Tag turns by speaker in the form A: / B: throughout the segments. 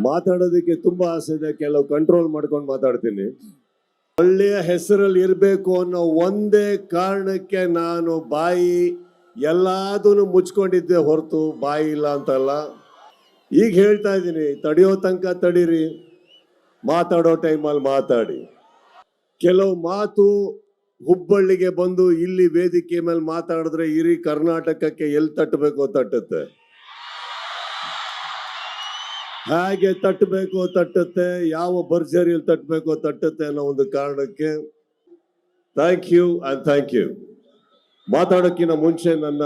A: ಮಾತಾಡೋದಕ್ಕೆ ತುಂಬಾ ಆಸೆ ಇದೆ, ಕೆಲವು ಕಂಟ್ರೋಲ್ ಮಾಡ್ಕೊಂಡು ಮಾತಾಡ್ತೀನಿ. ಒಳ್ಳೆಯ ಹೆಸರಲ್ಲಿ ಇರಬೇಕು ಅನ್ನೋ ಒಂದೇ ಕಾರಣಕ್ಕೆ ನಾನು ಬಾಯಿ ಎಲ್ಲದನ್ನು ಮುಚ್ಕೊಂಡಿದ್ದೆ ಹೊರತು ಬಾಯಿ ಇಲ್ಲ ಅಂತಲ್ಲ. ಈಗ ಹೇಳ್ತಾ ಇದ್ದೀನಿ, ತಡೆಯೋ ತನಕ ತಡೀರಿ, ಮಾತಾಡೋ ಟೈಮಲ್ಲಿ ಮಾತಾಡಿ. ಕೆಲವು ಮಾತು ಹುಬ್ಬಳ್ಳಿಗೆ ಬಂದು ಇಲ್ಲಿ ವೇದಿಕೆ ಮೇಲೆ ಮಾತಾಡಿದ್ರೆ ಇಡೀ ಕರ್ನಾಟಕಕ್ಕೆ ಎಲ್ಲಿ ತಟ್ಟಬೇಕೋ ತಟ್ಟುತ್ತೆ, ಹೇಗೆ ತಟ್ಟಬೇಕೋ ತಟ್ಟುತ್ತೆ, ಯಾವ ಭರ್ಜರಿಯಲ್ಲಿ ತಟ್ಟಬೇಕೋ ತಟ್ಟುತ್ತೆ ಅನ್ನೋ ಒಂದು ಕಾರಣಕ್ಕೆ thank you and thank you. ಮಾತಾಡೋಕ್ಕಿಂತ ಮುಂಚೆ ನನ್ನ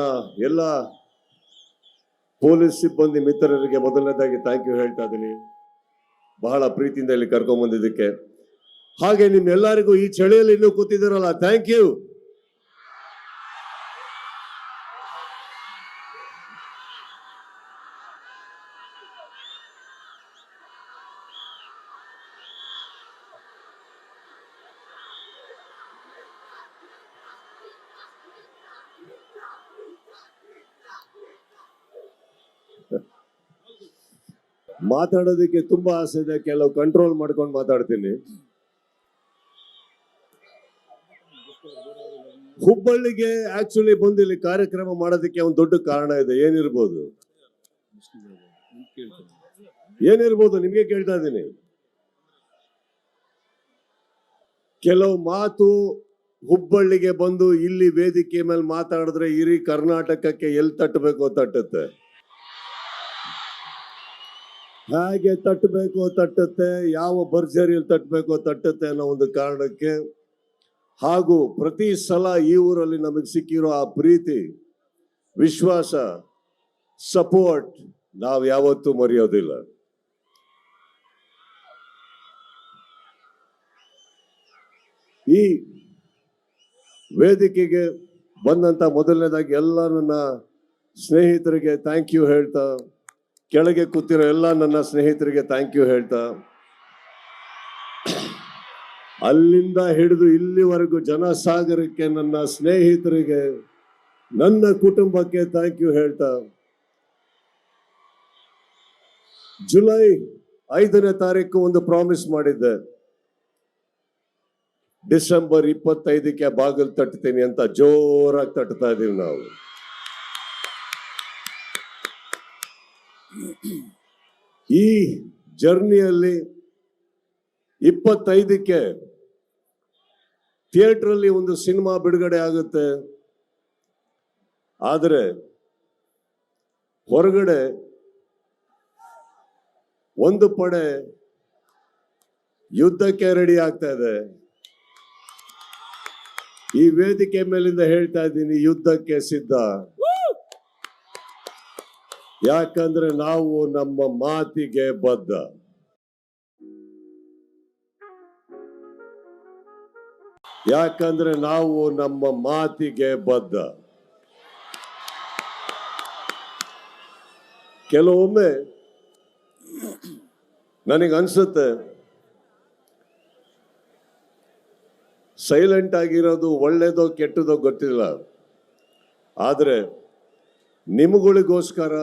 A: ಎಲ್ಲ ಪೊಲೀಸ್ ಸಿಬ್ಬಂದಿ ಮಿತ್ರರಿಗೆ ಮೊದಲನೇದಾಗಿ ಥ್ಯಾಂಕ್ ಯು ಹೇಳ್ತಾ ಇದ್ದೀನಿ, ಬಹಳ ಪ್ರೀತಿಯಿಂದ ಇಲ್ಲಿ ಕರ್ಕೊಂಡ್ಬಂದಿದ್ದಕ್ಕೆ. ಹಾಗೆ ನಿಮ್ಮೆಲ್ಲರಿಗೂ ಈ ಚಳಿಯಲ್ಲಿ ಇನ್ನೂ ಕೂತಿದ್ದೀರಲ್ಲ, ಥ್ಯಾಂಕ್ ಯು. ಮಾತಾಡೋದಕ್ಕೆ ತುಂಬಾ ಆಸೆ ಇದೆ, ಕೆಲವು ಕಂಟ್ರೋಲ್ ಮಾಡ್ಕೊಂಡು ಮಾತಾಡ್ತೀನಿ. ಹುಬ್ಬಳ್ಳಿಗೆ ಆಕ್ಚುಲಿ ಬಂದು ಇಲ್ಲಿ ಕಾರ್ಯಕ್ರಮ ಮಾಡೋದಕ್ಕೆ ಒಂದು ದೊಡ್ಡ ಕಾರಣ ಇದೆ. ಏನಿರ್ಬೋದು ನಿಮ್ಗೆ ಕೇಳ್ತಾ ಇದ್ದೀನಿ. ಕೆಲವು ಮಾತು ಹುಬ್ಬಳ್ಳಿಗೆ ಬಂದು ಇಲ್ಲಿ ವೇದಿಕೆ ಮೇಲೆ ಮಾತಾಡಿದ್ರೆ ಇಡೀ ಕರ್ನಾಟಕಕ್ಕೆ ಎಲ್ಲಿ ತಟ್ಟಬೇಕೋ ತಟ್ಟುತ್ತೆ, ಹೇಗೆ ತಟ್ಟಬೇಕೋ ತಟ್ಟುತ್ತೆ, ಯಾವ ಭರ್ಜರಿಯಲ್ಲಿ ತಟ್ಟಬೇಕೋ ತಟ್ಟುತ್ತೆ ಅನ್ನೋ ಒಂದು ಕಾರಣಕ್ಕೆ, ಹಾಗೂ ಪ್ರತಿ ಸಲ ಈ ಊರಲ್ಲಿ ನಮಗೆ ಸಿಕ್ಕಿರೋ ಆ ಪ್ರೀತಿ, ವಿಶ್ವಾಸ, ಸಪೋರ್ಟ್ ನಾವು ಯಾವತ್ತೂ ಮರೆಯೋದಿಲ್ಲ. ಈ ವೇದಿಕೆಗೆ ಬಂದಂತ ಮೊದಲನೇದಾಗಿ ಎಲ್ಲ ನನ್ನ ಸ್ನೇಹಿತರಿಗೆ ಥ್ಯಾಂಕ್ ಯು ಹೇಳ್ತಾ, ಕೆಳಗೆ ಕೂತಿರೋ ಎಲ್ಲ ನನ್ನ ಸ್ನೇಹಿತರಿಗೆ ಥ್ಯಾಂಕ್ ಯು ಹೇಳ್ತಾ, ಅಲ್ಲಿಂದ ಹಿಡಿದು ಇಲ್ಲಿವರೆಗೂ ಜನಸಾಗರಕ್ಕೆ, ನನ್ನ ಸ್ನೇಹಿತರಿಗೆ, ನನ್ನ ಕುಟುಂಬಕ್ಕೆ ಥ್ಯಾಂಕ್ ಯು ಹೇಳ್ತಾ, ಜುಲೈ 5ನೇ ತಾರೀಕು ಒಂದು ಪ್ರಾಮಿಸ್ ಮಾಡಿದ್ದೆ, ಡಿಸೆಂಬರ್ 25ಕ್ಕೆ ಬಾಗಿಲು ತಟ್ತೀನಿ ಅಂತ ಜೋರಾಗಿ ತಟ್ತಾ ಇದೀವಿ ನಾವು. ಈ ಜರ್ನಿಯಲ್ಲಿ 25ಕ್ಕೆ ಥಿಯೇಟರ್ ಅಲ್ಲಿ ಒಂದು ಸಿನಿಮಾ ಬಿಡುಗಡೆ ಆಗುತ್ತೆ. ಆದರೆ ಹೊರಗಡೆ ಒಂದು ಪಡೆ ಯುದ್ಧಕ್ಕೆ ರೆಡಿ ಆಗ್ತಾ ಇದೆ. ಈ ವೇದಿಕೆ ಮೇಲಿಂದ ಹೇಳ್ತಾ ಇದ್ದೀನಿ, ಯುದ್ಧಕ್ಕೆ ಸಿದ್ಧ. ಯಾಕಂದ್ರೆ ನಾವು ನಮ್ಮ ಮಾತಿಗೆ ಬದ್ಧ. ಯಾಕಂದ್ರೆ ನಾವು ನಮ್ಮ ಮಾತಿಗೆ ಬದ್ಧ. ಕೆಲವೊಮ್ಮೆ ನನಗನ್ಸುತ್ತೆ, ಸೈಲೆಂಟ್ ಆಗಿರೋದು ಒಳ್ಳೇದೋ ಕೆಟ್ಟದೋ ಗೊತ್ತಿಲ್ಲ, ಆದರೆ ನಿಮಗಳಿಗೋಸ್ಕರ,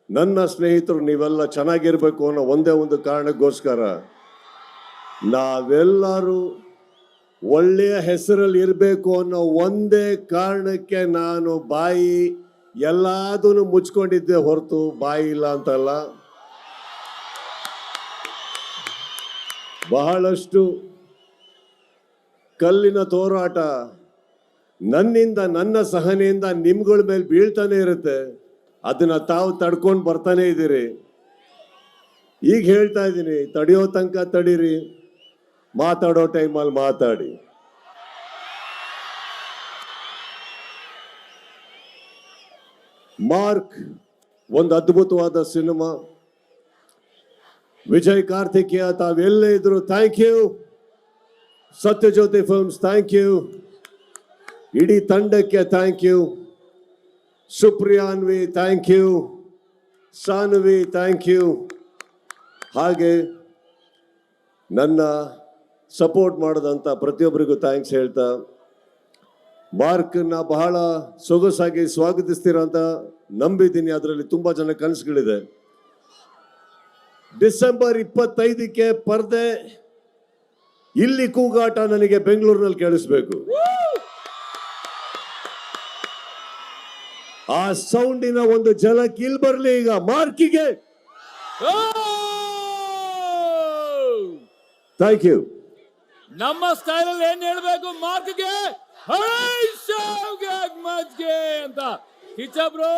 A: ನನ್ನ ಸ್ನೇಹಿತರು ನೀವೆಲ್ಲ ಚೆನ್ನಾಗಿರ್ಬೇಕು ಅನ್ನೋ ಒಂದೇ ಒಂದು ಕಾರಣಕ್ಕೋಸ್ಕರ ನಾವೆಲ್ಲರೂ ಒಳ್ಳೆಯ ಹೆಸರಲ್ಲಿ ಇರಬೇಕು ಅನ್ನೋ ಒಂದೇ ಕಾರಣಕ್ಕೆ ನಾನು ಬಾಯಿ ಎಲ್ಲದನ್ನು ಮುಚ್ಕೊಂಡಿದ್ದೆ ಹೊರತು ಬಾಯಿ ಇಲ್ಲ ಅಂತಲ್ಲ. ಬಹಳಷ್ಟು ಕಲ್ಲಿನ ತೋರಾಟ ನನ್ನಿಂದ, ನನ್ನ ಸಹನೆಯಿಂದ ನಿಮ್ಗಳ ಮೇಲೆ ಬೀಳ್ತಾನೆ ಇರುತ್ತೆ. ಅದನ್ನ ತಾವು ತಡ್ಕೊಂಡು ಬರ್ತಾನೆ ಇದ್ದೀರಿ. ಈಗ ಹೇಳ್ತಾ ಇದ್ದೀನಿ, ತಡೆಯೋ ತನಕ ತಡೀರಿ, ಮಾತಾಡೋ ಟೈಮಲ್ಲಿ ಮಾತಾಡಿ. ಮಾರ್ಕ್ ಒಂದು ಅದ್ಭುತವಾದ ಸಿನಿಮಾ. ವಿಜಯ್ ಕಾರ್ತಿಕೇಯ ತಾವೆಲ್ಲೇ ಇದ್ರು thank you. Sathyajyothi films thank you. ಇಡೀ ತಂಡಕ್ಕೆ thank you. Supriyanvi thank you. Saanvi thank you. ಹಾಗೆ ನನ್ನ ಸಪೋರ್ಟ್ ಮಾಡಿದಂಥ ಪ್ರತಿಯೊಬ್ಬರಿಗೂ ಥ್ಯಾಂಕ್ಸ್ ಹೇಳ್ತಾ, ಮಾರ್ಕ್ನ ಬಹಳ ಸೊಗಸಾಗಿ ಸ್ವಾಗತಿಸ್ತೀರ ಅಂತ ನಂಬಿದ್ದೀನಿ. ಅದರಲ್ಲಿ ತುಂಬ ಜನ ಕನಸುಗಳಿದೆ. ಡಿಸೆಂಬರ್ 25ಕ್ಕೆ ಪರ್ದೆ, ಇಲ್ಲಿ ಕೂಗಾಟ ನನಗೆ ಬೆಂಗಳೂರಿನಲ್ಲಿ ಕೇಳಿಸ್ಬೇಕು. ಆ ಸೌಂಡಿನ ಒಂದು ಝಲಕ್ ಇಲ್ಲಿ ಬರ್ಲಿ ಈಗ ಮಾರ್ಕಿಗೆ. Thank you.
B: ನಮ್ಮ ಸ್ಟೈಲ್ ಅಲ್ಲಿ ಏನ್ ಹೇಳ್ಬೇಕು ಮಾರ್ಕ್ಗೆ ಮಜ್ಗೆ ಅಂತ ಕಿಚ್ಚ ಬ್ರೋ